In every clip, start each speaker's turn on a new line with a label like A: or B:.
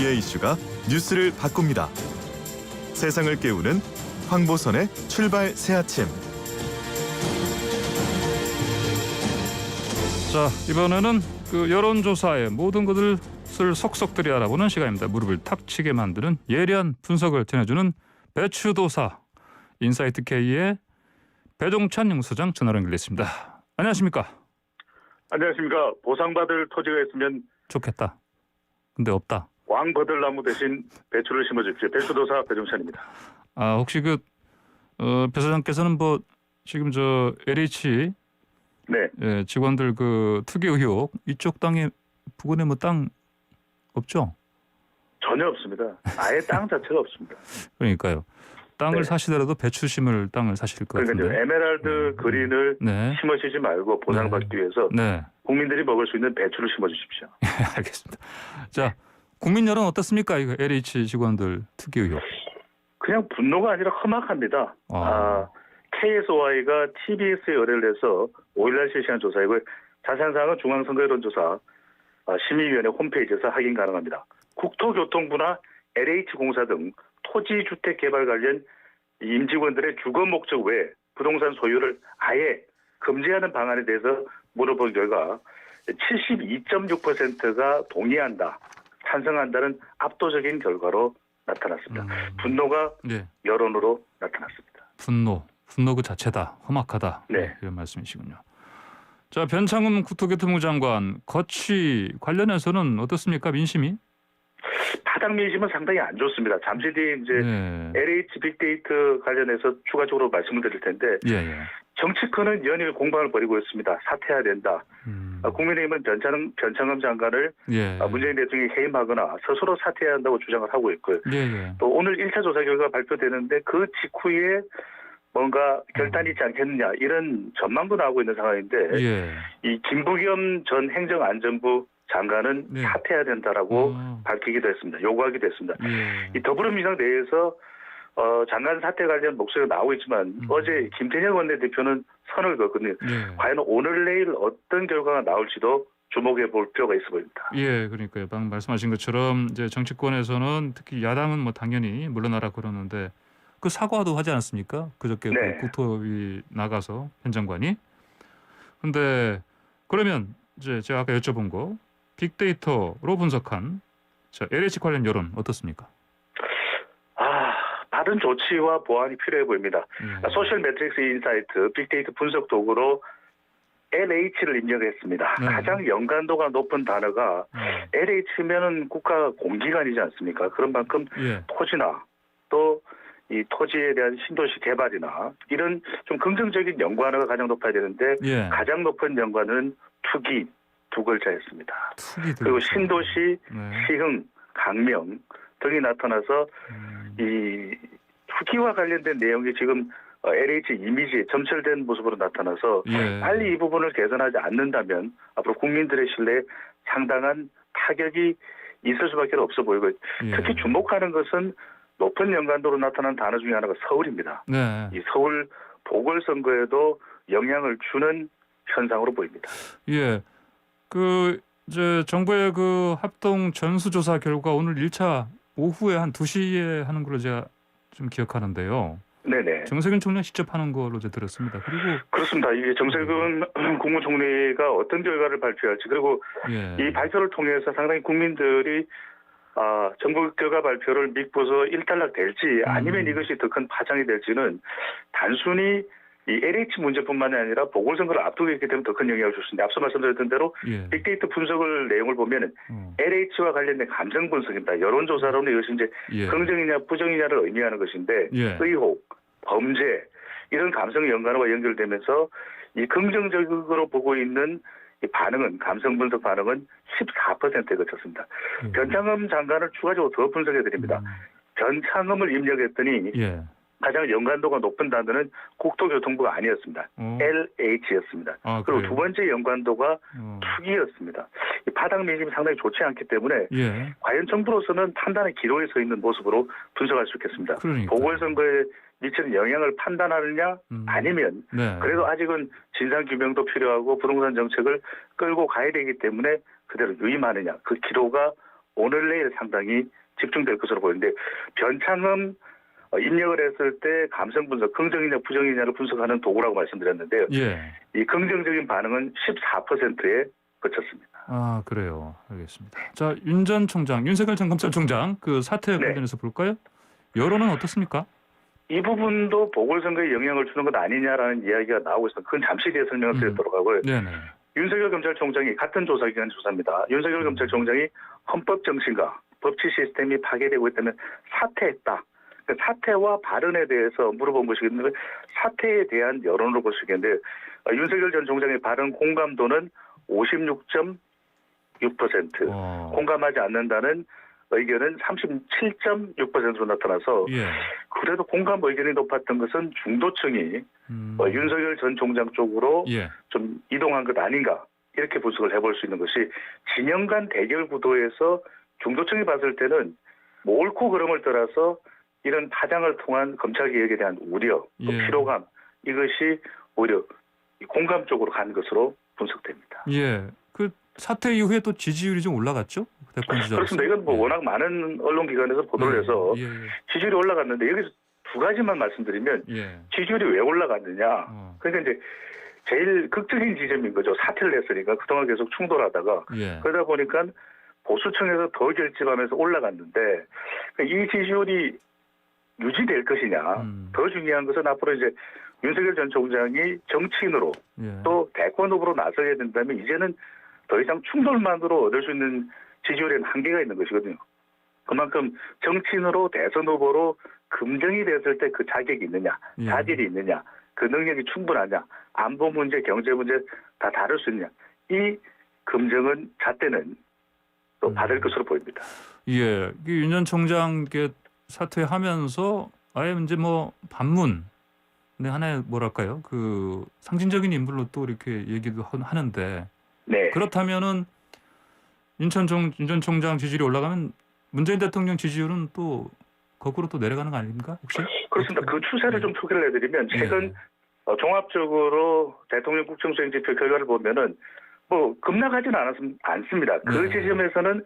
A: 미디어의 이슈가 뉴스를 바꿉니다. 세상을 깨우는 황보선의 출발 새아침.
B: 자, 이번에는 그 여론조사의 모든 것을 속속들이 알아보는 시간입니다. 무릎을 탁 치게 만드는 예리한 분석을 전해주는 배추도사, 인사이트 K의 배종찬 연구소장 전화로 연결됐습니다. 안녕하십니까?
C: 안녕하십니까. 보상받을 토지가 있으면
B: 좋겠다. 근데 없다.
C: 왕버들나무 대신 배추를 심어주십시오. 배추도사 배종찬입니다.
B: 아, 혹시 배 소장께서는 뭐 지금 저 LH
C: 네.
B: 직원들 그 투기 의혹 이쪽 땅에 부근에 뭐 땅 없죠?
C: 전혀 없습니다. 아예 땅 자체가 없습니다.
B: 그러니까요. 땅을
C: 네.
B: 사시더라도 배추 심을 땅을 사실 것
C: 그러니까
B: 같은데.
C: 에메랄드 그린을
B: 네.
C: 심으시지 말고 보상받기 위해서
B: 네.
C: 국민들이 먹을 수 있는 배추를 심어주십시오.
B: 알겠습니다. 자, 국민 여론 어떻습니까? 이거 LH 직원들 투기 의혹.
C: 그냥 분노가 아니라 험악합니다. KSOI가 TBS에 의뢰를 해서 5일날 실시한 조사이고 자세한 사항은 중앙선거여론조사 심의위원회 홈페이지에서 확인 가능합니다. 국토교통부나 LH공사 등 토지주택 개발 관련 임직원들의 주거 목적 외 부동산 소유를 아예 금지하는 방안에 대해서 물어본 결과 72.6%가 동의한다, 찬성한다는 압도적인 결과로 나타났습니다. 분노가
B: 네.
C: 여론으로 나타났습니다.
B: 분노 그 자체다. 험악하다.
C: 네.
B: 이런 말씀이시군요. 자, 변창흠 국토교통부 장관 거취 관련해서는 어떻습니까? 민심이?
C: 바닥 민심은 상당히 안 좋습니다. 잠시 뒤에 이제
B: 네.
C: LH 빅데이터 관련해서 추가적으로 말씀을 드릴 텐데
B: 예.
C: 정치권은 연일 공방을 벌이고 있습니다. 사퇴해야 된다. 국민의힘은 변창흠 장관을
B: 예.
C: 문재인 대통령이 해임하거나 스스로 사퇴해야 한다고 주장을 하고 있고요.
B: 예.
C: 또 오늘 1차 조사 결과가 발표되는데 그 직후에 뭔가 결단이 있지 않겠느냐 이런 전망도 나오고 있는 상황인데
B: 예.
C: 이 김부겸 전 행정안전부 장관은
B: 네.
C: 사퇴해야 된다라고 밝히기도 했습니다. 요구하기도 했습니다.
B: 예.
C: 이 더불어민주당 내에서 장관 사퇴 관련 목소리가 나오고 있지만 어제 김태년 원내대표는 선을 그었거든요.
B: 예.
C: 과연 오늘 내일 어떤 결과가 나올지도 주목해 볼 필요가 있어 보입니다.
B: 예, 그러니까요. 방금 말씀하신 것처럼 이제 정치권에서는 특히 야당은 뭐 당연히 물러나라 그러는데 그 사과도 하지 않았습니까? 그저께
C: 네.
B: 그 국토위 나가서 현 장관이. 근데 그러면 이제 제가 아까 여쭤본 거 빅데이터로 분석한 LH 관련 여론 어떻습니까?
C: 다른 조치와 보완이 필요해 보입니다. 소셜 매트릭스 인사이트 빅데이터 분석 도구로 LH를 입력했습니다.
B: 네.
C: 가장 연관도가 높은 단어가 LH면은 국가 공기관이지 않습니까? 그런 만큼
B: 예.
C: 토지나 또 이 토지에 대한 신도시 개발이나 이런 좀 긍정적인 연관어가 가장 높아야 되는데
B: 예.
C: 가장 높은 연관은 투기 두 글자였습니다.
B: 투기
C: 그리고 신도시,
B: 네.
C: 시흥, 강명 등이 나타나서 이 투기와 관련된 내용이 지금 LH 이미지에 점철된 모습으로 나타나서
B: 예.
C: 빨리 이 부분을 개선하지 않는다면 앞으로 국민들의 신뢰에 상당한 타격이 있을 수밖에 없어 보이고
B: 예.
C: 특히 주목하는 것은 높은 연관도로 나타난 단어 중에 하나가 서울입니다.
B: 네.
C: 이 서울 보궐선거에도 영향을 주는 현상으로 보입니다.
B: 예. 이제 정부의 그 합동 전수조사 결과 오늘 1차 오후에 한 2시에 하는 걸로 제가 좀 기억하는데요.
C: 네네.
B: 정세균 총리가 직접 하는 걸로 제가 들었습니다. 그리고
C: 그렇습니다. 이게 정세균 국무총리가 어떤 결과를 발표할지 그리고
B: 예.
C: 이 발표를 통해서 상당히 국민들이 정부 결과 발표를 믿고서 일단락 될지 아니면 이것이 더 큰 파장이 될지는 단순히 이 LH 문제뿐만이 아니라 보궐선거를 앞두고 있기 때문에 더 큰 영향을 줄 수 있는데 앞서 말씀드렸던 대로
B: 예.
C: 빅데이터 분석을 내용을 보면 LH와 관련된 감정 분석입니다. 여론조사로는 이것이 이제
B: 예.
C: 긍정이냐 부정이냐를 의미하는 것인데
B: 예.
C: 의혹, 범죄 이런 감성 연관어가 연결되면서 이 긍정적으로 보고 있는 이 반응은 감성 분석 반응은 14%에 그쳤습니다. 변창흠 장관을 추가적으로 더 분석해 드립니다. 변창흠을 입력했더니
B: 예.
C: 가장 연관도가 높은 단어는 국토교통부가 아니었습니다. LH였습니다. 그리고 두 번째 연관도가 투기였습니다. 이 바닥 민심이 상당히 좋지 않기 때문에
B: 예.
C: 과연 정부로서는 판단의 기로에 서 있는 모습으로 분석할 수 있겠습니다.
B: 그러니까요.
C: 보궐선거에 미치는 영향을 판단하느냐 아니면
B: 네.
C: 그래도 아직은 진상규명도 필요하고 부동산 정책을 끌고 가야 되기 때문에 그대로 유임하느냐 그 기로가 오늘 내일 상당히 집중될 것으로 보이는데 변창흠 입력을 했을 때 감성 분석, 긍정이냐 부정이냐를 분석하는 도구라고 말씀드렸는데요.
B: 예.
C: 이 긍정적인 반응은 14%에 그쳤습니다.
B: 아, 그래요. 알겠습니다. 자, 윤 전 총장, 윤석열 전 검찰총장 그 사태
C: 네.
B: 관련해서 볼까요? 여론은 어떻습니까?
C: 이 부분도 보궐선거에 영향을 주는 것 아니냐라는 이야기가 나오고 있습니다. 그건 잠시 뒤에 설명을 드리도록 하고요.
B: 네네.
C: 윤석열 검찰총장이 같은 조사기관 조사입니다. 윤석열 검찰총장이 헌법 정신과 법치 시스템이 파괴되고 있다면 사퇴했다. 그 사퇴와 발언에 대해서 물어본 것이겠는데 사퇴에 대한 여론으로 볼 수 있겠는데 윤석열 전 총장의 발언 공감도는 56.6%, 공감하지 않는다는 의견은 37.6%로 나타나서
B: 예.
C: 그래도 공감 의견이 높았던 것은 중도층이 윤석열 전 총장 쪽으로
B: 예.
C: 좀 이동한 것 아닌가 이렇게 분석을 해볼 수 있는 것이 진영 간 대결 구도에서 중도층이 봤을 때는 뭐 옳고 그름을 떠나서 이런 파장을 통한 검찰개혁에 대한 우려, 또
B: 예.
C: 피로감 이것이 오히려 공감 쪽으로 간 것으로 분석됩니다.
B: 예. 그 사태 이후에 또 지지율이 좀 올라갔죠? 대권 지지율.
C: 그렇습니다. 이건 뭐
B: 예.
C: 워낙 많은 언론기관에서 보도를 해서
B: 예.
C: 지지율이 올라갔는데 여기서 두 가지만 말씀드리면
B: 예.
C: 지지율이 왜 올라갔느냐. 그러니까 이제 제일 극적인 지점인 거죠. 사퇴를 했으니까 그동안 계속 충돌하다가
B: 예.
C: 그러다 보니까 보수층에서 더 결집하면서 올라갔는데 이 지지율이 유지될 것이냐. 더 중요한 것은 앞으로 이제 윤석열 전 총장이 정치인으로
B: 예.
C: 또 대권 후보로 나서야 된다면 이제는 더 이상 충돌만으로 얻을 수 있는 지지율에는 한계가 있는 것이거든요. 그만큼 정치인으로 대선 후보로 금정이 됐을 때 그 자격이 있느냐,
B: 예.
C: 자질이 있느냐, 그 능력이 충분하냐, 안보 문제, 경제 문제 다 다룰 수 있느냐. 이 금정은 잣대는 또 받을 것으로 보입니다.
B: 예. 윤 전 총장 사퇴하면서 아예 이제 뭐 반문, 네, 하나의 뭐랄까요, 그 상징적인 인물로 또 이렇게 얘기도 하는데,
C: 네.
B: 그렇다면은 윤 전 총장 지지율이 올라가면 문재인 대통령 지지율은 또 거꾸로 또 내려가는 거 아닙니까? 혹시?
C: 그렇습니다. 그 추세를 좀 소개를 해드리면 최근 종합적으로 대통령 국정수행 지표 결과를 보면은 뭐 급락하지는 않습니다. 그 지점에서는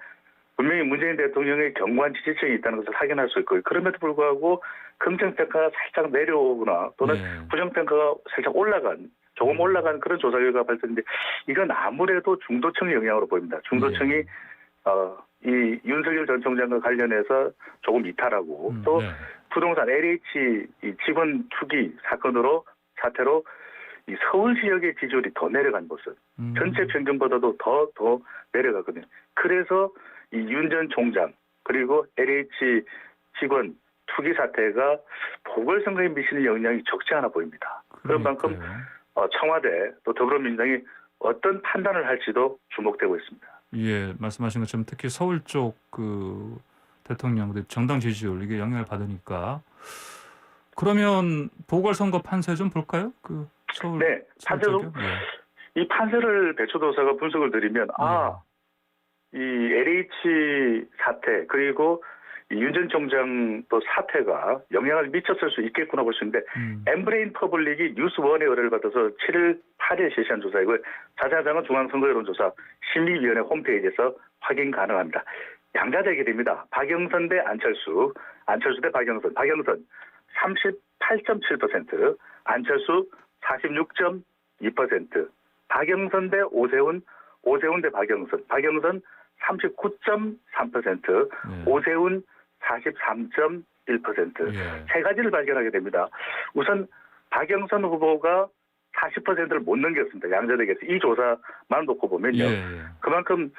C: 분명히 문재인 대통령의 견고한 지지층이 있다는 것을 확인할 수 있고요. 그럼에도 불구하고 긍정평가가 살짝 내려오거나 또는 부정평가가 살짝 조금 올라간 그런 조사 결과가 발표인데 이건 아무래도 중도층의 영향으로 보입니다. 중도층이 이 윤석열 전 총장과 관련해서 조금 이탈하고 또 부동산 LH 이 지분 투기 사태로 이 서울 지역의 지지율이 더 내려간 모습. 전체 평균보다도 더 내려갔거든요. 그래서 이 윤 전 총장 그리고 LH 직원 투기 사태가 보궐선거에 미치는 영향이 적지 않아 보입니다. 그런 만큼 청와대 또 더불어민주당이 어떤 판단을 할지도 주목되고 있습니다.
B: 예, 말씀하신 것처럼 특히 서울 쪽 그 대통령 정당 지지율 이게 영향을 받으니까 그러면 보궐선거 판세 좀 볼까요? 그 서울.
C: 네, 판세도 이 판세를 배추도사가 분석을 드리면 이 LH 사태 그리고 윤 전 총장 또 사태가 영향을 미쳤을 수 있겠구나 볼 수 있는데 엠브레인 퍼블릭이 뉴스원의 의뢰를 받아서 7일 8일 실시한 조사이고요. 자세한 사항은 중앙선거여론조사 심의위원회 홈페이지에서 확인 가능합니다. 양자 대결입니다. 박영선 대 안철수, 안철수 대 박영선, 박영선 38.7%, 안철수 46.2%, 박영선 대 오세훈, 오세훈 대 박영선, 박영선 39.3%, 오세훈 43.1%. 세 가지를 발견하게 됩니다. 우선 박영선 후보가 40%를 못 넘겼습니다. 양자대결에서 이 조사만 놓고 보면요. 그만큼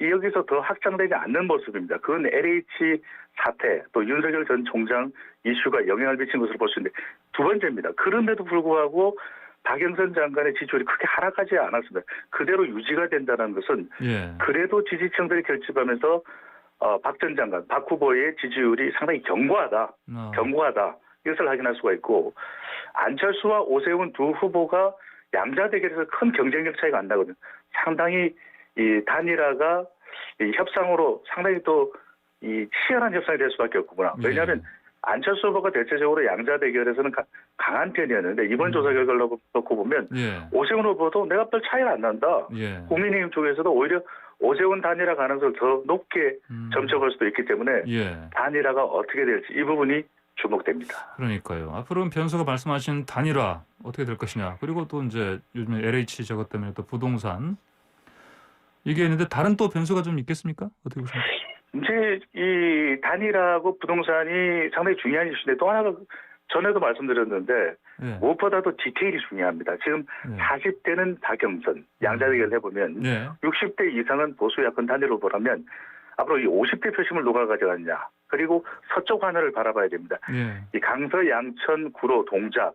C: 여기서 더 확장되지 않는 모습입니다. 그건 LH 사태 또 윤석열 전 총장 이슈가 영향을 미친 것으로 볼 수 있는데 두 번째입니다. 그런데도 불구하고 박영선 장관의 지지율이 크게 하락하지 않았습니다. 그대로 유지가 된다는 것은 그래도 지지층들이 결집하면서 박 전 장관, 박 후보의 지지율이 상당히 견고하다. 이것을 확인할 수가 있고 안철수와 오세훈 두 후보가 양자 대결에서 큰 경쟁력 차이가 안 나거든요. 상당히 이 단일화가 이 협상으로 상당히 또 이 치열한 협상이 될 수밖에 없구나. 왜냐하면 안철수 후보가 대체적으로 양자 대결에서는 강한 편이었는데 이번 조사 결과를 놓고 보면 오세훈 후보도 내가 별 차이가 안 난다. 국민의힘 쪽에서도 오히려 오세훈 단일화 가능성을 더 높게 점쳐볼 수도 있기 때문에
B: 예.
C: 단일화가 어떻게 될지 이 부분이 주목됩니다.
B: 그러니까요. 앞으로는 변수가 말씀하신 단일화 어떻게 될 것이냐. 그리고 또 이제 요즘에 LH 저것 때문에 또 부동산 이게 있는데 다른 또 변수가 좀 있겠습니까? 어떻게 보십니까?
C: 이제 이 단일화하고 부동산이 상당히 중요한 이슈인데 또 하나가 전에도 말씀드렸는데
B: 예.
C: 무엇보다도 디테일이 중요합니다. 지금
B: 예.
C: 40대는 다경선 양자대결 해보면
B: 예.
C: 60대 이상은 보수 야권 단일 후보라면 앞으로 이 50대 표심을 누가 가져갔냐. 그리고 서쪽 하늘을 바라봐야 됩니다.
B: 예.
C: 이 강서, 양천, 구로, 동작,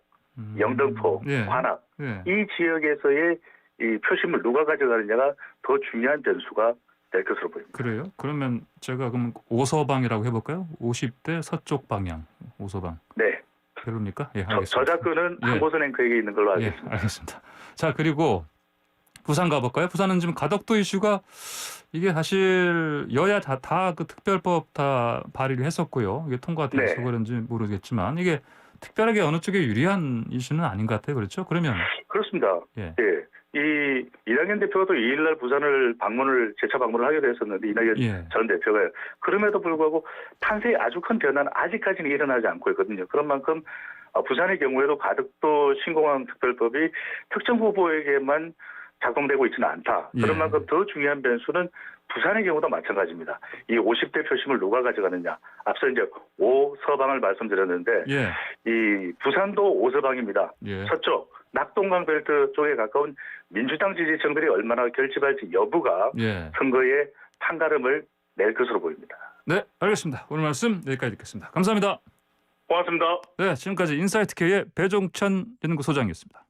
C: 영등포,
B: 예.
C: 관악
B: 예.
C: 이 지역에서의 이 표심을 누가 가져가느냐가 더 중요한 변수가 될 것으로 보입니다.
B: 그래요? 그러면 제가 그럼 오서방이라고 해볼까요? 50대 서쪽 방향 오서방.
C: 네.
B: 별로입니까? 예, 알겠습니다.
C: 저작권은
B: 예.
C: 황보선 앵커에게 있는 걸로
B: 예,
C: 알겠습니다.
B: 알겠습니다. 자, 그리고 부산 가볼까요? 부산은 지금 가덕도 이슈가 이게 사실 여야 다 그 특별법 다 발의를 했었고요. 이게 통과돼서
C: 네.
B: 그런지 모르겠지만 이게 특별하게 어느 쪽에 유리한 이슈는 아닌 것 같아요. 그렇죠? 그러면
C: 그렇습니다.
B: 예.
C: 예. 이 이낙연 대표가 또 2일날 부산을 재차 방문을 하게 됐었는데 이낙연
B: 예.
C: 전 대표가요. 그럼에도 불구하고 판세에 아주 큰 변화는 아직까지는 일어나지 않고 있거든요. 그런 만큼 부산의 경우에도 가덕도 신공항 특별법이 특정 후보에게만 작동되고 있지는 않다.
B: 예.
C: 그런 만큼 더 중요한 변수는 부산의 경우도 마찬가지입니다. 이 50대 표심을 누가 가져가느냐. 앞서 이제 오서방을 말씀드렸는데
B: 예.
C: 이 부산도 오서방입니다.
B: 예.
C: 서쪽 낙동강 벨트 쪽에 가까운 민주당 지지층들이 얼마나 결집할지 여부가
B: 예.
C: 선거에 판가름을 낼 것으로 보입니다.
B: 네, 알겠습니다. 오늘 말씀 여기까지 듣겠습니다. 감사합니다.
C: 고맙습니다.
B: 네, 지금까지 인사이트 K의 배종찬 연구소장이었습니다.